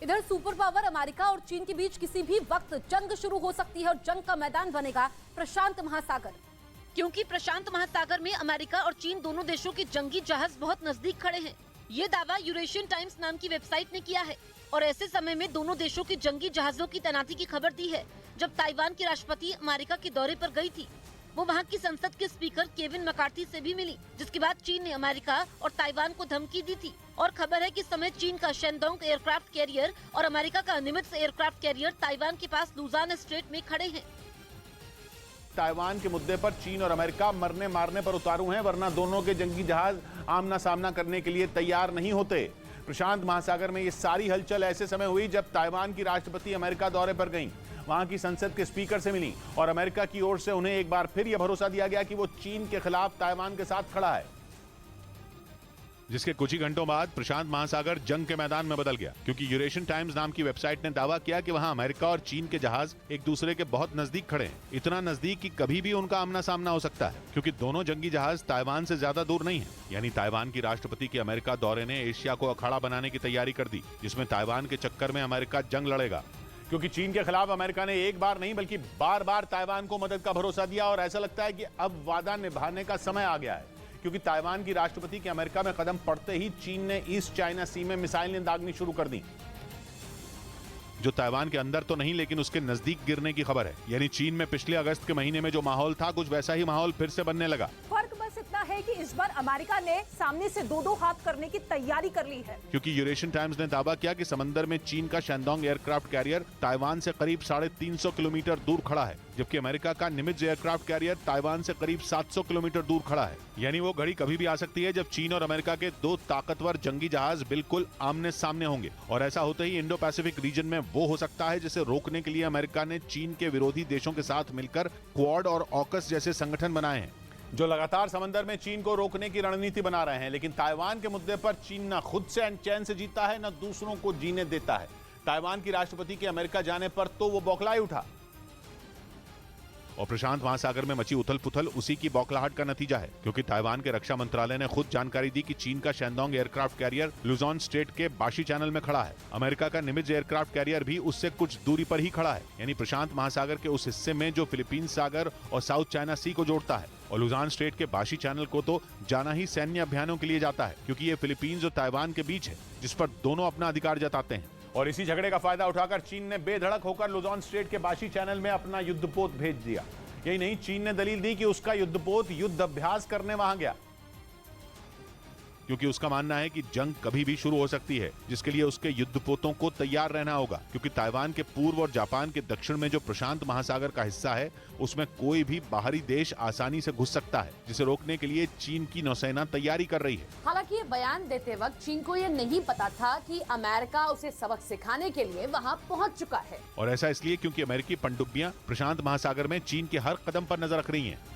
इधर super power America और चीन के बीच किसी भी वक्त जंग शुरू हो सकती है और जंग का मैदान बनेगा प्रशांत महासागर, क्योंकि प्रशांत महासागर में अमेरिका और चीन दोनों देशों के जंगी जहाज बहुत नजदीक खड़े हैं। ये दावा यूरेशियन टाइम्स नाम की वेबसाइट ने किया है और ऐसे समय में दोनों देशों के जंगी जहाजों की तैनाती की खबर दी है। जब ताइवान की राष्ट्रपति अमेरिका के दौरे पर गई थी, वो वहाँ की संसद के स्पीकर केविन मैकार्थी से भी मिली, जिसके बाद चीन ने अमेरिका और ताइवान को धमकी दी थी। और खबर है कि इस समय चीन का शेनडोंग एयरक्राफ्ट कैरियर और अमेरिका का निमित्ज एयरक्राफ्ट कैरियर ताइवान के पास लुजान स्ट्रेट में खड़े हैं। ताइवान के मुद्दे पर चीन और अमेरिका मरने मारने पर उतारू हैं, वरना दोनों के जंगी जहाज आमना सामना करने के लिए तैयार नहीं होते। प्रशांत महासागर में ये सारी हलचल ऐसे समय हुई जब ताइवान की राष्ट्रपति अमेरिका दौरे पर गईं, वहां की संसद के स्पीकर से मिली और अमेरिका की ओर से उन्हें एक बार फिर यह भरोसा दिया गया कि वो चीन के खिलाफ ताइवान के साथ खड़ा है। जिसके कुछ ही घंटों बाद प्रशांत महासागर जंग के मैदान में बदल गया, क्योंकि यूरेशियन टाइम्स नाम की वेबसाइट ने दावा किया कि वहां अमेरिका और चीन के जहाज एक दूसरे के बहुत नजदीक खड़े हैं, इतना नजदीक कि कभी भी उनका आमना सामना हो सकता है, क्योंकि दोनों जंगी जहाज ताइवान से ज्यादा दूर नहीं है। यानी ताइवान की राष्ट्रपति के अमेरिका दौरे ने एशिया को अखाड़ा बनाने की तैयारी कर दी, जिसमें ताइवान के चक्कर में अमेरिका जंग लड़ेगा। क्योंकि चीन के खिलाफ अमेरिका ने एक बार नहीं बल्कि बार बार ताइवान को मदद का भरोसा दिया और ऐसा लगता है कि अब वादा निभाने का समय आ गया है, क्योंकि ताइवान की राष्ट्रपति के अमेरिका में कदम पड़ते ही चीन ने ईस्ट चाइना सी में मिसाइलें दागनी शुरू कर दी, जो ताइवान के अंदर तो नहीं लेकिन उसके नजदीक गिरने की खबर है। यानी चीन में पिछले अगस्त के महीने में जो माहौल था, कुछ वैसा ही माहौल फिर से बनने लगा। फर्क बस इतना है कि इस बार अमेरिका ने सामने से दो हाथ करने की तैयारी कर ली है, क्योंकि यूरेशियन टाइम्स ने दावा किया कि समंदर में चीन का शेनडोंग एयरक्राफ्ट कैरियर ताइवान से करीब 350 किलोमीटर दूर खड़ा है, जबकि अमेरिका का निमित्ज एयरक्राफ्ट कैरियर ताइवान से करीब 700 किलोमीटर दूर खड़ा है। यानी वो घड़ी कभी भी आ सकती है जब चीन और अमेरिका के दो ताकतवर जंगी जहाज बिल्कुल आमने सामने होंगे, और ऐसा होते ही इंडो पैसिफिक रीजन में वो हो सकता है जिसे रोकने के लिए अमेरिका ने चीन के विरोधी देशों के साथ मिलकर क्वाड और ऑकस जैसे संगठन बनाए हैं, जो लगातार समंदर में चीन को रोकने की रणनीति बना रहे हैं। लेकिन ताइवान के मुद्दे पर चीन न खुद से चैन से जीता है, न दूसरों को जीने देता है। ताइवान की राष्ट्रपति के अमेरिका जाने पर तो वो बौखलाई उठा, और प्रशांत महासागर में मची उथल पुथल उसी की बौखलाहट का नतीजा है, क्योंकि ताइवान के रक्षा मंत्रालय ने खुद जानकारी दी कि चीन का शेनडोंग एयरक्राफ्ट कैरियर लुजॉन स्ट्रेट के बाशी चैनल में खड़ा है। अमेरिका का निमित्ज एयरक्राफ्ट कैरियर भी उससे कुछ दूरी पर ही खड़ा है, यानी प्रशांत महासागर के उस हिस्से में जो फिलीपींस सागर और साउथ चाइना सी को जोड़ता है। और लुजॉन स्ट्रेट के बाशी चैनल को तो जाना ही सैन्य अभियानों के लिए जाता है, क्योंकि ये फिलीपींस और ताइवान के बीच है, जिस पर दोनों अपना अधिकार जताते हैं। और इसी झगड़े का फायदा उठाकर चीन ने बेधड़क होकर लुजॉन स्ट्रेट के बाशी चैनल में अपना युद्धपोत भेज दिया। यही नहीं, चीन ने दलील दी कि उसका युद्धपोत युद्ध अभ्यास करने वहां गया, क्योंकि उसका मानना है कि जंग कभी भी शुरू हो सकती है, जिसके लिए उसके युद्धपोतों को तैयार रहना होगा, क्योंकि ताइवान के पूर्व और जापान के दक्षिण में जो प्रशांत महासागर का हिस्सा है, उसमें कोई भी बाहरी देश आसानी से घुस सकता है, जिसे रोकने के लिए चीन की नौसेना तैयारी कर रही है। हालांकि ये बयान देते वक्त चीन को ये नहीं पता था कि अमेरिका उसे सबक सिखाने के लिए वहाँ पहुँच चुका है, और ऐसा इसलिए क्योंकि अमेरिकी पनडुब्बियां प्रशांत महासागर में चीन के हर कदम पर नजर रख रही हैं।